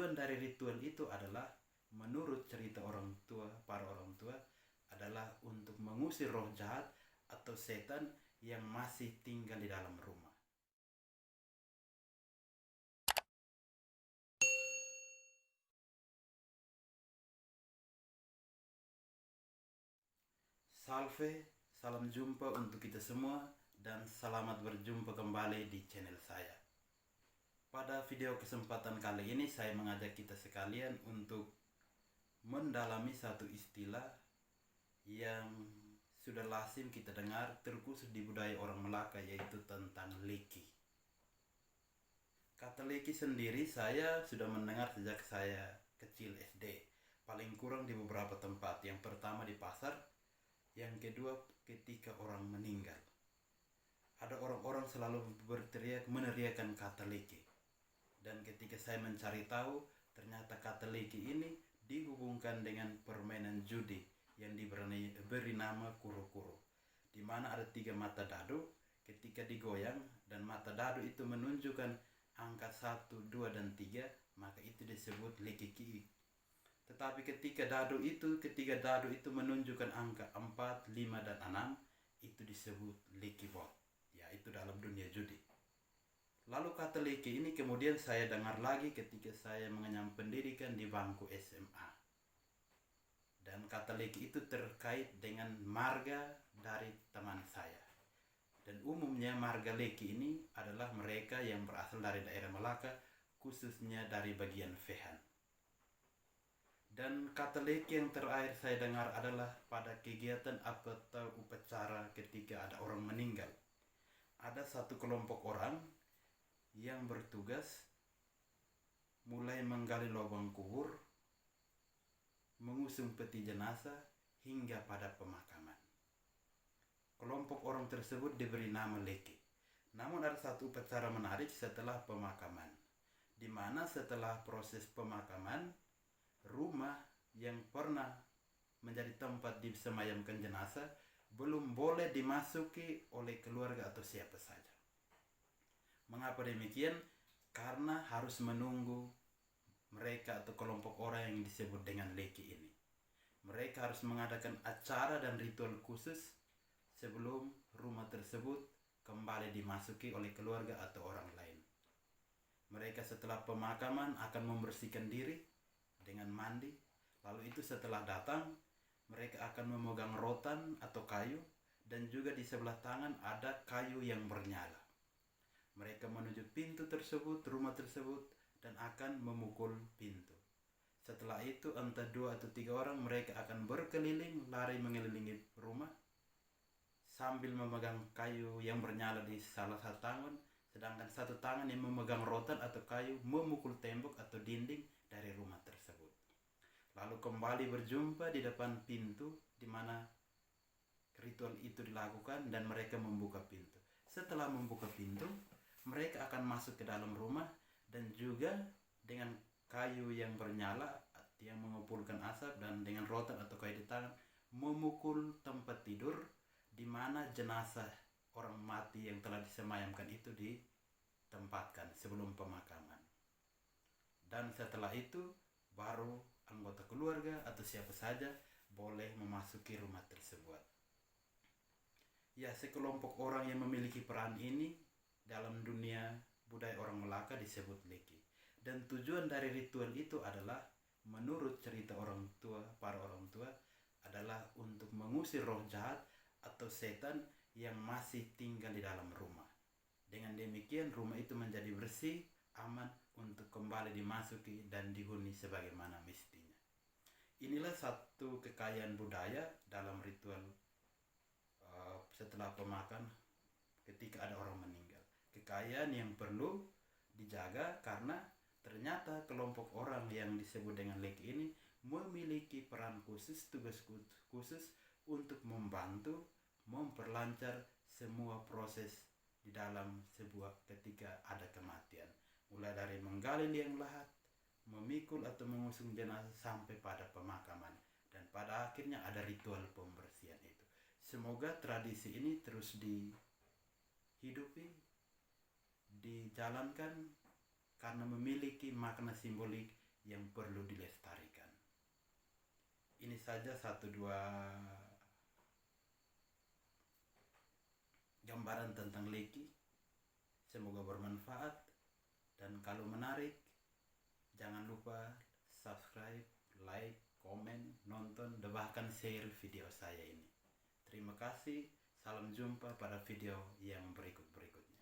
tujuan dari ritual itu adalah menurut cerita para orang tua adalah untuk mengusir roh jahat atau setan yang masih tinggal di dalam rumah. Salve, salam jumpa untuk kita semua dan selamat berjumpa kembali di channel saya. Pada video kesempatan kali ini saya mengajak kita sekalian untuk mendalami satu istilah yang sudah lazim kita dengar terkhusus di budaya orang Melaka, yaitu tentang leki. Kata leki sendiri saya sudah mendengar sejak saya kecil SD, paling kurang di beberapa tempat. Yang pertama di pasar, yang kedua ketika orang meninggal. Ada orang-orang selalu meneriakan kata leki. Dan ketika saya mencari tahu, ternyata kata leki ini dihubungkan dengan permainan judi yang diberi nama kuro-kuro, di mana ada 3 mata dadu. Ketika digoyang dan mata dadu itu menunjukkan angka 1, 2, dan 3, maka itu disebut leki-ki. Tetapi ketika ketiga dadu itu menunjukkan angka 4, 5, dan 6, itu disebut leki bot. Ya, itu dalam dunia judi. Lalu kata leki ini kemudian saya dengar lagi ketika saya mengenyam pendidikan di bangku SMA. Dan kata leki itu terkait dengan marga dari teman saya. Dan umumnya marga leki ini adalah mereka yang berasal dari daerah Melaka, khususnya dari bagian Fehan. Dan kata leki yang terakhir saya dengar adalah pada kegiatan atau upacara ketika ada orang meninggal. Ada satu kelompok orang yang bertugas mulai menggali lubang kubur, mengusung peti jenazah hingga pada pemakaman. Kelompok orang tersebut diberi nama leki. Namun ada satu upacara menarik setelah pemakaman, di mana setelah proses pemakaman, rumah yang pernah menjadi tempat disemayamkan jenazah belum boleh dimasuki oleh keluarga atau siapa saja. Mengapa demikian? Karena harus menunggu mereka atau kelompok orang yang disebut dengan leki ini. Mereka harus mengadakan acara dan ritual khusus sebelum rumah tersebut kembali dimasuki oleh keluarga atau orang lain. Mereka setelah pemakaman akan membersihkan diri dengan mandi. Lalu itu setelah datang, mereka akan memegang rotan atau kayu, dan juga di sebelah tangan ada kayu yang bernyala. Mereka menuju pintu tersebut, rumah tersebut, dan akan memukul pintu. Setelah itu entah 2 atau 3 orang mereka akan berkeliling, lari mengelilingi rumah sambil memegang kayu yang bernyala di salah satu tangan, sedangkan satu tangan yang memegang rotan atau kayu memukul tembok atau dinding dari rumah tersebut. Lalu kembali berjumpa di depan pintu di mana ritual itu dilakukan dan mereka membuka pintu. Setelah membuka pintu, mereka akan masuk ke dalam rumah dan juga dengan kayu yang bernyala yang mengepulkan asap dan dengan rotan atau kayu di tangan memukul tempat tidur di mana jenazah orang mati yang telah disemayamkan itu ditempatkan sebelum pemakaman. Dan setelah itu baru anggota keluarga atau siapa saja boleh memasuki rumah tersebut. Ya, sekelompok orang yang memiliki peran ini dalam dunia budaya orang Melaka disebut leki. Dan tujuan dari ritual itu adalah menurut cerita para orang tua adalah untuk mengusir roh jahat atau setan yang masih tinggal di dalam rumah. Dengan demikian rumah itu menjadi bersih, aman untuk kembali dimasuki dan dihuni sebagaimana mestinya. Inilah satu kekayaan budaya dalam ritual setelah pemakaman ketika ada orang meninggal. Kekayaan yang perlu dijaga karena ternyata kelompok orang yang disebut dengan leki ini memiliki peran khusus, tugas khusus untuk membantu memperlancar semua proses di dalam sebuah ketika ada kematian, mulai dari menggali liang lahat, memikul atau mengusung jenazah sampai pada pemakaman, dan pada akhirnya ada ritual pembersihan itu. Semoga tradisi ini terus dihidupi, dijalankan karena memiliki makna simbolik yang perlu dilestarikan. Ini saja satu dua gambaran tentang Leki. Semoga bermanfaat, dan kalau menarik jangan lupa subscribe, like, komen, nonton, dan bahkan share video saya ini. Terima kasih, salam jumpa pada video yang berikut-berikutnya.